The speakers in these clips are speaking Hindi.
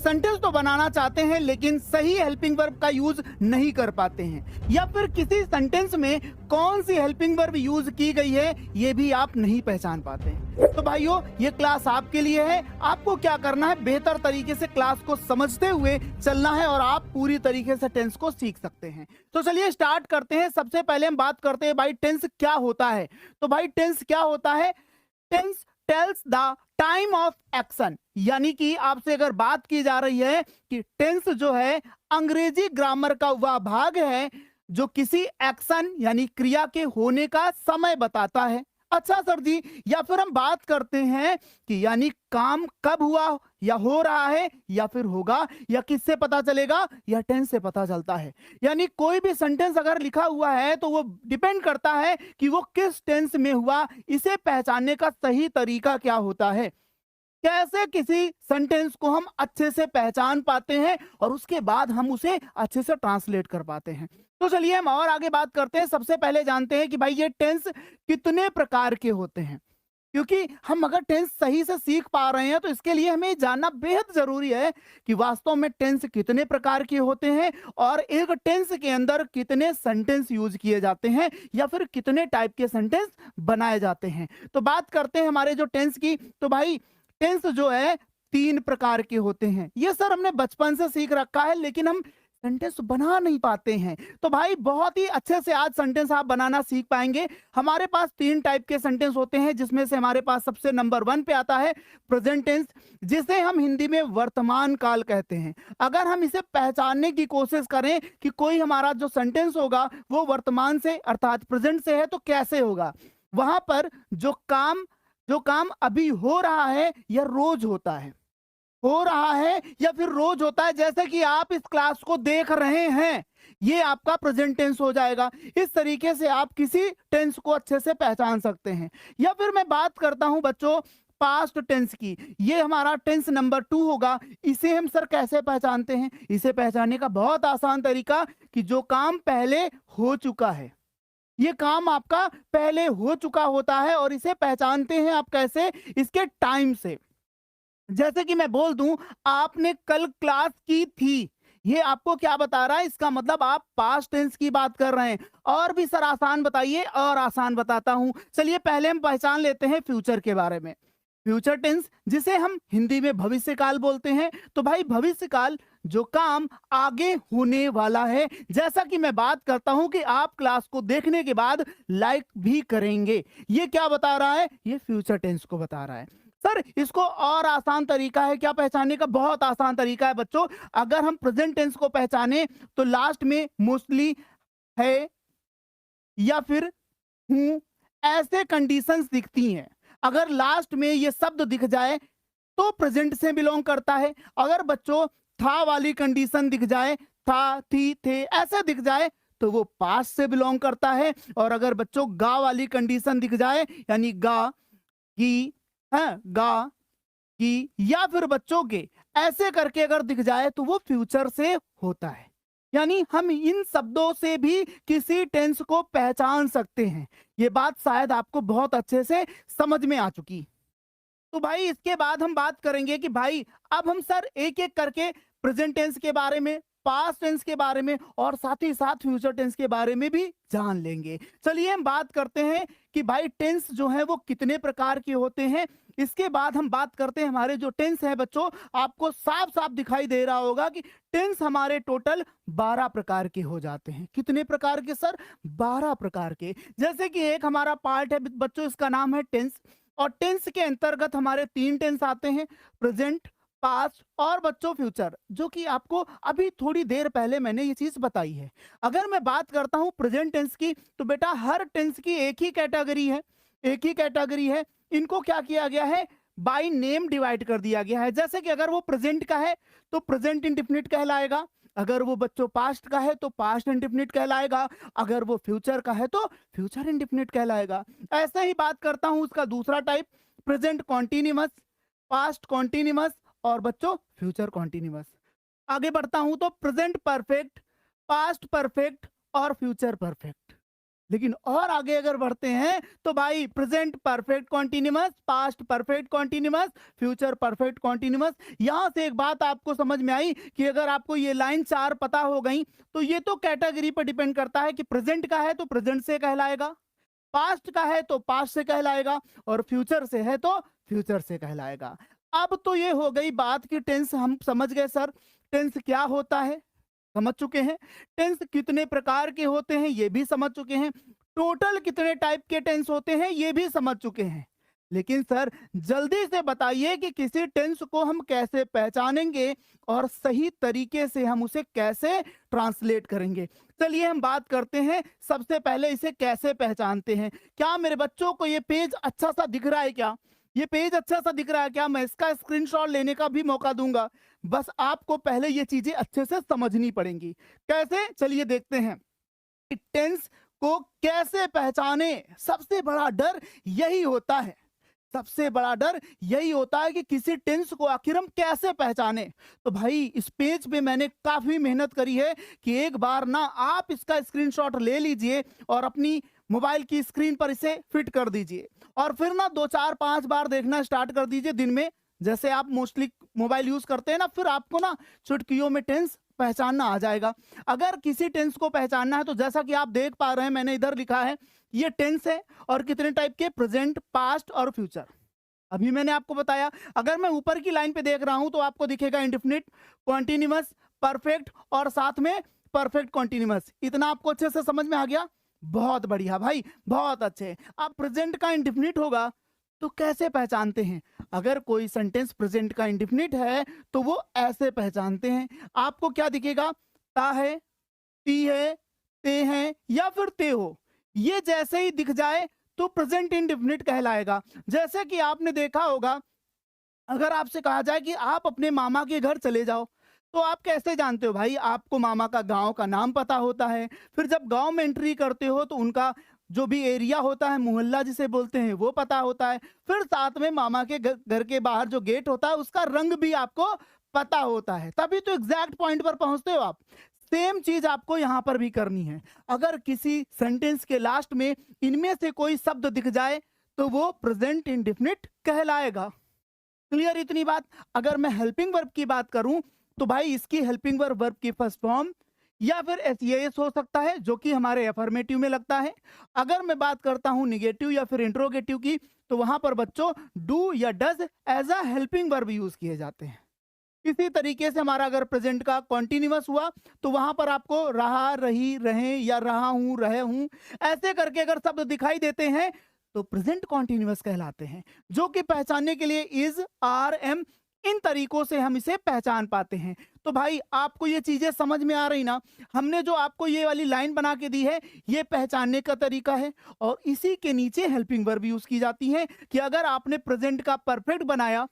सेंटेंस तो बनाना चाहते हैं लेकिन सही हेल्पिंग वर्ब का यूज नहीं कर पाते हैं, या फिर किसी सेंटेंस में कौन सी हेल्पिंग वर्ब यूज की गई है ये भी आप नहीं पहचान पाते हैं। तो भाइयों, ये क्लास आपके लिए है। आपको क्या करना है, बेहतर तरीके से क्लास को समझते हुए चलना है और आप पूरी तरीके से टेंस को सीख सकते हैं। तो चलिए स्टार्ट करते हैं। सबसे पहले हम बात करते हैं भाई टेंस क्या होता है। तो भाई टेंस क्या होता है? Tense tells the time of action, यानी कि आपसे अगर बात की जा रही है कि टेंस जो है अंग्रेजी ग्रामर का वह भाग है जो किसी एक्शन यानी क्रिया के होने का समय बताता है। अच्छा सर जी, या फिर हम बात करते हैं कि यानी काम कब हुआ या हो रहा है या फिर होगा, या किससे पता चलेगा, या टेंस से पता चलता है। यानी कोई भी सेंटेंस अगर लिखा हुआ है तो वो डिपेंड करता है कि वो किस टेंस में हुआ। इसे पहचानने का सही तरीका क्या होता है, कैसे किसी सेंटेंस को हम अच्छे से पहचान पाते हैं और उसके बाद हम उसे अच्छे से ट्रांसलेट कर पाते हैं। तो चलिए हम और आगे बात करते हैं। सबसे पहले जानते हैं कि भाई ये टेंस कितने प्रकार के होते हैं, क्योंकि हम अगर टेंस सही से सीख पा रहे हैं तो इसके लिए हमें जानना बेहद जरूरी है कि वास्तव में टेंस कितने प्रकार के होते हैं और एक टेंस के अंदर कितने सेंटेंस यूज किए जाते हैं या फिर कितने टाइप के सेंटेंस बनाए जाते हैं। तो बात करते हैं हमारे जो टेंस की। तो भाई टेंस जो है 3 प्रकार के होते हैं। ये सर हमने बचपन से सीख रखा है लेकिन हम सेंटेंस बना नहीं पाते हैं। तो भाई बहुत ही अच्छे से आज सेंटेंस आप बनाना सीख पाएंगे। हमारे पास 3 टाइप के सेंटेंस होते हैं, जिसमें से हमारे पास सबसे नंबर 1 पे आता है प्रेजेंट टेंस, जिसे हम हिंदी में वर्तमान काल कहते हैं। अगर हम इसे पहचानने की कोशिश करें कि कोई हमारा जो सेंटेंस होगा वो वर्तमान से अर्थात प्रेजेंट से है तो कैसे होगा, वहां पर जो काम अभी हो रहा है या रोज होता है, हो रहा है या फिर रोज होता है, जैसे कि आप इस क्लास को देख रहे हैं, ये आपका प्रेजेंट टेंस हो जाएगा। इस तरीके से आप किसी टेंस को अच्छे से पहचान सकते हैं। या फिर मैं बात करता हूं बच्चों पास्ट टेंस की, ये हमारा टेंस नंबर 2 होगा। इसे हम सर कैसे पहचानते हैं? इसे पहचानने का बहुत आसान तरीका कि जो काम पहले हो चुका है, ये काम आपका पहले हो चुका होता है और इसे पहचानते हैं आप कैसे? इसके टाइम से। जैसे कि मैं बोल दूं आपने कल क्लास की थी, ये आपको क्या बता रहा है? इसका मतलब आप पास्ट टेंस की बात कर रहे हैं। और भी सर आसान बताइए, और आसान बताता हूं। चलिए पहले हम पहचान लेते हैं फ्यूचर के बारे में। फ्यूचर टेंस जिसे हम हिंदी में भविष्यकाल बोलते हैं। तो भाई भविष्यकाल जो काम आगे होने वाला है, जैसा कि मैं बात करता हूं कि आप क्लास को देखने के बाद लाइक भी करेंगे, ये क्या बता रहा है? ये फ्यूचर टेंस को बता रहा है। सर इसको और आसान तरीका है क्या पहचानने का? बहुत आसान तरीका है बच्चों। अगर हम प्रेजेंट टेंस को पहचाने तो लास्ट में मोस्टली, है या फिर हूं, ऐसे कंडीशंस दिखती हैं। अगर लास्ट में ये शब्द दिख जाए तो प्रेजेंट से बिलोंग करता है। अगर बच्चों था वाली कंडीशन दिख जाए, था थी थे ऐसे दिख जाए, तो वो पास्ट से बिलोंग करता है। और अगर बच्चों गा वाली कंडीशन दिख जाए, यानी गा की, है गा की, या फिर बच्चों के ऐसे करके अगर दिख जाए तो वो फ्यूचर से होता है। यानी हम इन शब्दों से भी किसी टेंस को पहचान सकते हैं। ये बात शायद आपको बहुत अच्छे से समझ में आ चुकी। तो भाई इसके बाद हम बात करेंगे कि भाई अब हम सर एक एक करके प्रेजेंट टेंस के बारे में, पास्ट टेंस के बारे में और साथ ही साथ फ्यूचर टेंस के बारे में भी जान लेंगे। चलिए हम बात करते हैं कि भाई टेंस जो है वो कितने प्रकार के होते हैं। इसके बाद हम बात करते हैं हमारे जो टेंस है बच्चों, आपको साफ साफ दिखाई दे रहा होगा कि टेंस हमारे टोटल 12 प्रकार के हो जाते हैं। कितने प्रकार के सर? 12 प्रकार के। जैसे कि एक हमारा पार्ट है बच्चों, इसका नाम है टेंस, और टेंस के अंतर्गत हमारे 3 टेंस आते हैं, प्रेजेंट, पास्ट और बच्चों फ्यूचर, जो कि आपको अभी थोड़ी देर पहले मैंने ये चीज बताई है। अगर मैं बात करता हूं प्रेजेंट टेंस की, तो बेटा हर टेंस की एक ही कैटेगरी है, एक ही कैटेगरी है। इनको क्या किया गया है? बाय नेम डिवाइड कर दिया गया है। जैसे कि अगर वो प्रेजेंट का है तो प्रेजेंट इंडेफिनिट कहलाएगा, अगर वो बच्चों पास्ट का है तो पास्ट इंडेफिनिट कहलाएगा, अगर वो फ्यूचर का है तो फ्यूचर इंडेफिनिट कहलाएगा। ऐसे ही बात करता हूं उसका दूसरा type, present continuous, past continuous और बच्चों फ्यूचर कॉन्टिन्यूअस। आगे बढ़ता हूं तो प्रेजेंट परफेक्ट, पास्ट परफेक्ट और फ्यूचर परफेक्ट। लेकिन और आगे अगर बढ़ते हैं तो भाई present perfect continuous, past perfect continuous, future perfect continuous. यहां से एक बात आपको समझ में आई कि अगर आपको ये लाइन 4 पता हो गई तो ये तो कैटेगरी पर डिपेंड करता है कि प्रेजेंट का है तो प्रेजेंट से कहलाएगा, पास्ट का है तो पास्ट से कहलाएगा, और फ्यूचर से है तो फ्यूचर से कहलाएगा। अब तो ये हो गई बात कि टेंस हम समझ गए सर, टेंस क्या होता है समझ चुके हैं, टेंस कितने प्रकार के होते हैं ये भी समझ चुके हैं, टोटल कितने टाइप के टेंस होते हैं ये भी समझ चुके हैं। लेकिन सर जल्दी से बताइए कि किसी टेंस को हम कैसे पहचानेंगे और सही तरीके से हम उसे कैसे ट्रांसलेट करेंगे। चलिए हम बात करते हैं सबसे पहले इसे कैसे पहचानते हैं। क्या मेरे बच्चों को ये पेज अच्छा सा दिख रहा है? क्या ये पेज अच्छा सा दिख रहा है? क्या मैं इसका स्क्रीनशॉट लेने का भी मौका दूंगा? बस आपको पहले ये चीजें अच्छे से समझनी पड़ेंगी। कैसे? चलिए देखते हैं कि टेंस को कैसे पहचाने। सबसे बड़ा डर यही होता है, सबसे बड़ा डर यही होता है कि किसी टेंस को आखिर हम कैसे पहचाने। तो भाई इस पेज पे मैंने काफी मेहनत करी है कि एक बार ना आप इसका स्क्रीनशॉट ले लीजिए और अपनी मोबाइल की स्क्रीन पर इसे फिट कर दीजिए और फिर ना 2 4 5 बार देखना स्टार्ट कर दीजिए दिन में। जैसे आप मोस्टली मोबाइल यूज करते हैं ना, फिर आपको ना चुटकियों में टेंस पहचानना आ जाएगा। अगर किसी टेंस को पहचानना है तो जैसा कि आप देख पा रहे हैं मैंने इधर लिखा है ये टेंस है और कितने टाइप के, प्रेजेंट, पास्ट और फ्यूचर। अभी मैंने आपको बताया। अगर मैं ऊपर की लाइन पे देख रहा हूं तो आपको दिखेगा इंडेफिनिट, कॉन्टिन्यूअस, परफेक्ट और साथ में परफेक्ट कॉन्टिन्यूअस। इतना आपको अच्छे से समझ में आ गया? बहुत बढ़िया भाई, बहुत अच्छे। अब प्रेजेंट का इंडेफिनिट होगा तो कैसे पहचानते हैं? अगर कोई सेंटेंस प्रेजेंट का इंडेफिनिट है तो वो ऐसे पहचानते हैं। आपको क्या दिखेगा? ता है, ती है, ते हैं या फिर ते हो। ये जैसे ही दिख जाए तो प्रेजेंट इंडेफिनिट कहलाएगा। जैसे कि आपने देखा होगा, अगर आपसे कहा जाए कि आप अपने मामा के घर चले जाओ तो आप कैसे जानते हो? भाई आपको मामा का गांव का नाम पता होता है, फिर जब गांव में एंट्री करते हो तो उनका जो भी एरिया होता है, मोहल्ला जिसे बोलते हैं, वो पता होता है। फिर साथ में मामा के घर के बाहर जो गेट होता है उसका रंग भी आपको पता होता है, तभी तो एग्जैक्ट पॉइंट पर पहुंचते हो आप। सेम चीज आपको यहां पर भी करनी है। अगर किसी सेंटेंस के लास्ट में इनमें से कोई शब्द दिख जाए तो वो प्रेजेंट इंडेफिनिट कहलाएगा। क्लियर इतनी बात? अगर मैं हेल्पिंग वर्ब की बात करूं तो भाई इसकी हेल्पिंग वर्ब की फर्स्ट फॉर्म या फिर एसईएस हो सकता है जो कि हमारे अफर्मेटिव में लगता है। अगर मैं बात करता हूं निगेटिव या फिर इंट्रोगेटिव की तो वहां पर बच्चों डू या does as a helping verb use किए जाते हैं। इसी तरीके से हमारा अगर प्रेजेंट का कॉन्टिन्यूअस हुआ तो वहां पर आपको रहा, रही, रहे या रहा हूं, रहे हूं ऐसे करके अगर शब्द दिखाई देते हैं तो प्रेजेंट कॉन्टिन्यूअस कहलाते हैं, जो कि पहचानने के लिए इज, आर, एम, इन तरीकों से हम इसे पहचान पाते हैं। तो भाई आपको ये चीजें समझ में आ रही ना? हमने जो आपको ये वाली लाइन बना के दी है ये पहचानने का तरीका है और इसी के नीचे हेल्पिंग वर्ब यूज की जाती है कि अगर आपने प्रेजेंट का परफेक्ट बनाया,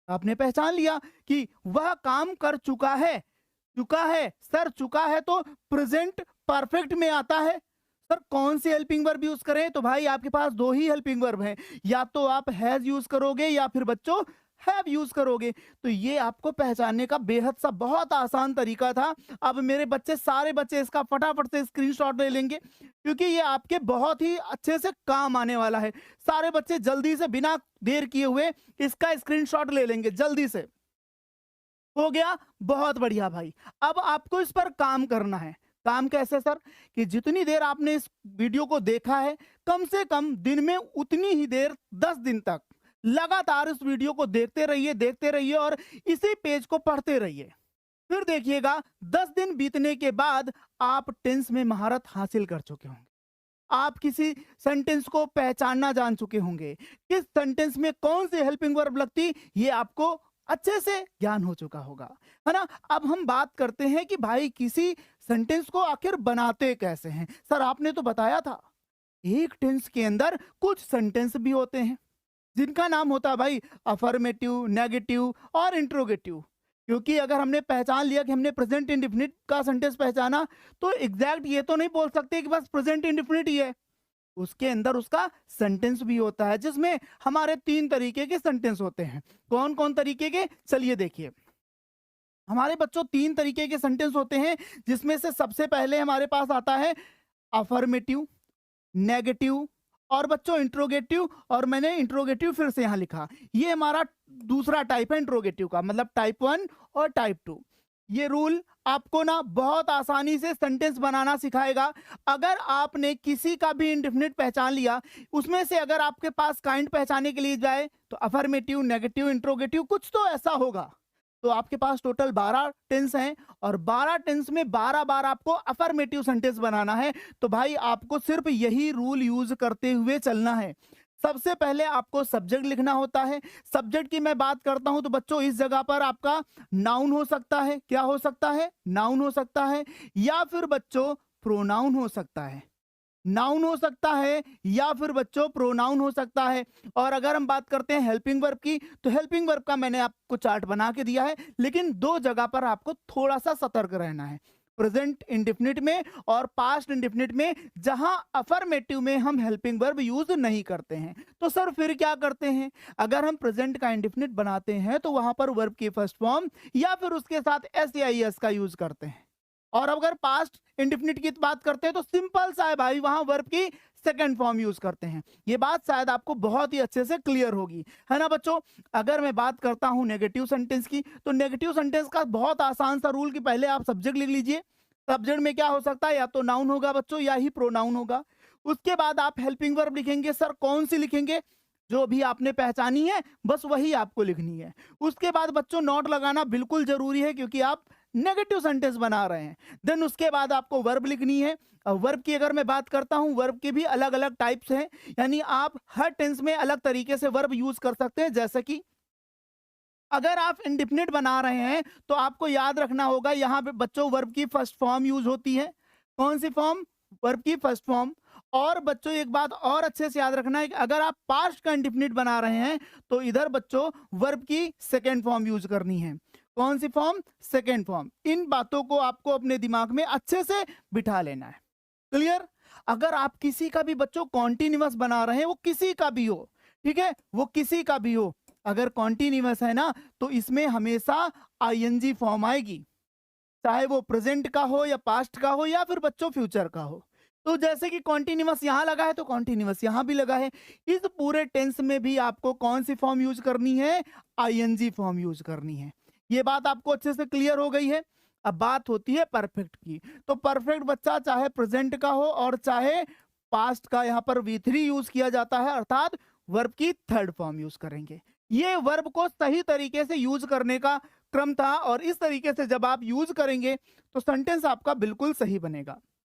आपने पहचान लिया कि वह काम कर चुका है, चुका है सर, चुका है तो प्रेजेंट परफेक्ट में आता है। सर कौन सी हेल्पिंग वर्ब यूज करें? तो भाई आपके पास दो ही हेल्पिंग वर्ब हैं, या तो आप हैज यूज करोगे या फिर बच्चों हैव यूज करोगे। तो ये आपको पहचानने का बेहद सा बहुत आसान तरीका था। अब मेरे बच्चे, सारे बच्चे इसका फटाफट से स्क्रीनशॉट ले लेंगे क्योंकि ये आपके बहुत ही अच्छे से काम आने वाला है। सारे बच्चे जल्दी से बिना देर किए हुए इसका स्क्रीनशॉट ले लेंगे जल्दी से। हो गया? बहुत बढ़िया भाई। अब आपको इस पर काम करना है। काम कैसे सर? कि जितनी देर आपने इस वीडियो को देखा है कम से कम दिन में उतनी ही देर 10 दिन तक लगातार इस वीडियो को देखते रहिए और इसी पेज को पढ़ते रहिए। फिर देखिएगा 10 दिन बीतने के बाद आप टेंस में महारत हासिल कर चुके होंगे। आप किसी सेंटेंस को पहचानना जान चुके होंगे, किस सेंटेंस में कौन सी हेल्पिंग वर्ब लगती ये आपको अच्छे से ज्ञान हो चुका होगा, है ना? अब हम बात करते हैं कि भाई किसी सेंटेंस को आखिर बनाते कैसे हैं। सर आपने तो बताया था एक टेंस के अंदर कुछ सेंटेंस भी होते हैं जिनका नाम होता है भाई अफर्मेटिव, नेगेटिव और इंट्रोगेटिव। क्योंकि अगर हमने पहचान लिया कि हमने प्रेजेंट इंडेफिनिट का सेंटेंस पहचाना तो एग्जैक्ट ये तो नहीं बोल सकते कि बस प्रेजेंट इंडेफिनिट ही है, उसके अंदर उसका सेंटेंस भी होता है जिसमें हमारे 3 तरीके के सेंटेंस होते हैं। कौन कौन तरीके के? चलिए देखिए, हमारे बच्चों 3 तरीके के सेंटेंस होते हैं जिसमें से सबसे पहले हमारे पास आता है अफर्मेटिव, नेगेटिव और बच्चों इंट्रोगेटिव, और मैंने इंट्रोगेटिव फिर से यहाँ लिखा। ये हमारा दूसरा टाइप है इंट्रोगेटिव का, मतलब टाइप 1 और टाइप 2। ये रूल आपको ना बहुत आसानी से सेंटेंस बनाना सिखाएगा। अगर आपने किसी का भी इंडेफिनिट पहचान लिया, उसमें से अगर आपके पास काइंड पहचानने के लिए जाए तो अफर्मेटिव, नेगेटिव, इंट्रोगेटिव कुछ तो ऐसा होगा। तो आपके पास टोटल 12 टेंस हैं और 12 टेंस में 12 बार आपको अफर्मेटिव सेंटेंस बनाना है। तो भाई आपको सिर्फ यही रूल यूज करते हुए चलना है। सबसे पहले आपको सब्जेक्ट लिखना होता है। सब्जेक्ट की मैं बात करता हूं तो बच्चों इस जगह पर आपका नाउन हो सकता है। क्या हो सकता है? नाउन हो सकता है, या फिर बच्चों प्रोनाउन हो सकता है। नाउन हो सकता है या फिर बच्चों प्रोनाउन हो सकता है। और अगर हम बात करते हैं हेल्पिंग वर्ब की, तो हेल्पिंग वर्ब का मैंने आपको चार्ट बना के दिया है, लेकिन दो जगह पर आपको थोड़ा सा सतर्क रहना है। प्रेजेंट इंडेफिनिट में और पास्ट इंडेफिनिट में, जहां अफर्मेटिव में हम हेल्पिंग वर्ब यूज नहीं करते हैं। तो सर फिर क्या करते हैं? अगर हम प्रेजेंट का इंडेफिनिट बनाते हैं तो वहां पर वर्ब की फर्स्ट फॉर्म या फिर उसके साथ एस या एस का यूज करते हैं। और अगर पास्ट इंडेफिनिट की बात करते हैं तो सिंपल सा है भाई, वहां वर्ब की सेकंड फॉर्म यूज करते हैं। ये बात शायद आपको बहुत ही अच्छे से क्लियर होगी, है ना बच्चों। अगर मैं बात करता हूं नेगेटिव सेंटेंस की, तो नेगेटिव सेंटेंस का बहुत आसान सा रूल कि पहले आप सब्जेक्ट लिख लीजिए। सब्जेक्ट में क्या हो सकता है? या तो नाउन होगा बच्चों या ही प्रोनाउन होगा। उसके बाद आप हेल्पिंग वर्ब लिखेंगे। सर कौन सी लिखेंगे? जो भी आपने पहचानी है बस वही आपको लिखनी है। उसके बाद बच्चों नोट लगाना बिल्कुल जरूरी है, क्योंकि आप नेगेटिव सेंटेंस बना रहे हैं। देन उसके बाद आपको वर्ब लिखनी है। वर्ब की अगर मैं बात करता हूं, वर्ब के भी अलग अलग टाइप्स हैं, यानी आप हर टेंस में अलग तरीके से वर्ब यूज कर सकते हैं। जैसे कि अगर आप इंडेफिनिट बना रहे हैं तो आपको याद रखना होगा, यहां पे बच्चों वर्ब की फर्स्ट फॉर्म यूज होती है। कौन सी फॉर्म? वर्ब की फर्स्ट फॉर्म। और बच्चों एक बात और अच्छे से याद रखना है कि अगर आप पास्ट का इंडेफिनिट बना रहे हैं तो इधर बच्चों वर्ब की सेकेंड फॉर्म यूज करनी है। कौन सी फॉर्म? Second form. इन बातों को आपको अपने दिमाग में अच्छे से बिठा लेना है। क्लियर? अगर आप किसी का भी बच्चों कॉन्टिन्यूअस बना रहे हैं, वो किसी का भी हो, ठीक है, वो किसी का भी हो, अगर कॉन्टिन्यूअस है ना तो इसमें हमेशा आईएनजी फॉर्म आएगी, चाहे वो प्रेजेंट का हो या पास्ट का हो या फिर बच्चों फ्यूचर का हो। तो जैसे कि कॉन्टिन्यूअस यहां लगा है तो कॉन्टिन्यूअस यहां भी लगा है। इस पूरे टेंस में भी आपको कौन सी फॉर्म यूज करनी है? आईएनजी फॉर्म यूज करनी है। ये बात आपको अच्छे से क्लियर हो गई है। अब बात होती है परफेक्ट की। तो परफेक्ट बच्चा चाहे प्रेजेंट का हो और चाहे पास्ट का, यहाँ पर V3 यूज किया जाता है, अर्थात वर्ब की थर्ड फॉर्म यूज करेंगे। ये वर्ब को सही तरीके से यूज करने का क्रम था, और इस तरीके से जब आप यूज करेंगे तो सेंटेंस आपका बिल्कुल सही बनेगा।